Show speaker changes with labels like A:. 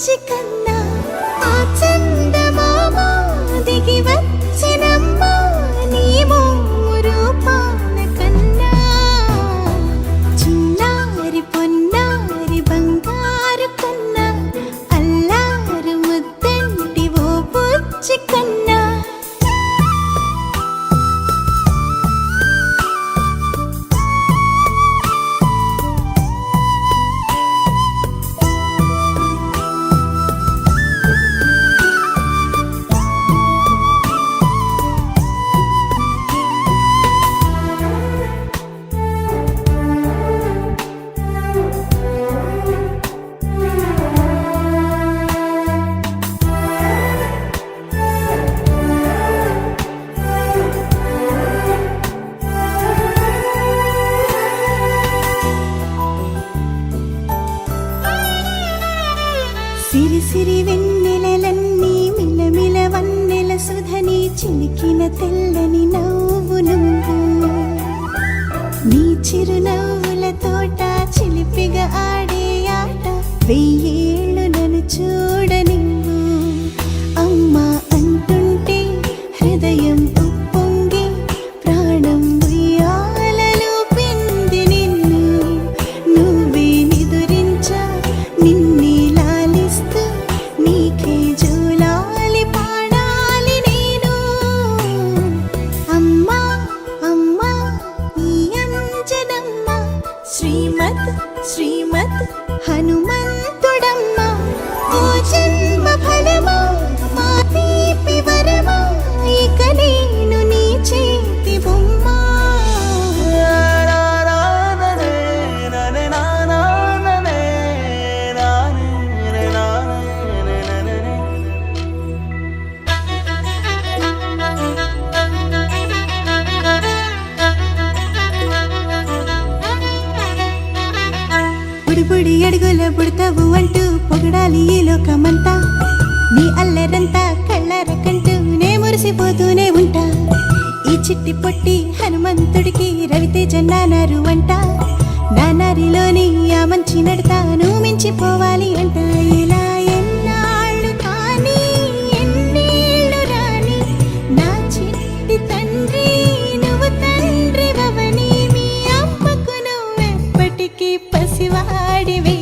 A: బుచ్చి కన్నా ఆ చందమామ దిగి వచ్చినమ్మ నీ మోము రూపాన కన్నా చిన్నారి పొన్నారి బంగారు కన్నా అల్లారు ముద్దంటి ఓ బుచ్చి కన్నా సిరి సిరి వెన్నెలలన్నీ మిలమిల వన్నెల సుధని చిలికిన తెల్లని నవ్వు నువ్వు నీ చిరునవ్వుల తోట చిలిపిగా ఆడే ఆట వెయ్యేళ్ళు నన్ను చూడనివ్వు అమ్మా అంటుంటే హృదయం ఉప్పొంగి ప్రాణం ఉయ్యాలలో పిండి నిన్ను నువ్వే నిదురించా నిన్నే నీకే జూలాలి పాడాలి నేను అమ్మా అమ్మా ఈ అంజనమ్మ శ్రీమత్ శ్రీమత్ హనుమంతుడమ్మ ఓ జన్మ ఫలమా మా తీపి వరమా ఇక నేను నీ చేతి బొమ్మ బుడి అడుగుల బుడతావు అంటూ పొగడాలి ఈ లోకమంతా నీ అల్లరంతా కళ్ళరకంటూ నే మురిసిపోతూనే ఉంటా ఈ చిట్టి పొట్టి హనుమంతుడికి రవితేజ నానారు అంట నానారిలోని ఆ మంచి నడతాను మించిపోవాలి అంట ఇలా ఎన్నాళ్ళు కానీ ఎన్నేళ్ళు రాని నా చిట్టి తండ్రి నువ్వు తండ్రి వవని మీ అమ్మకు నువ్వెప్పటికీ పసివాడివి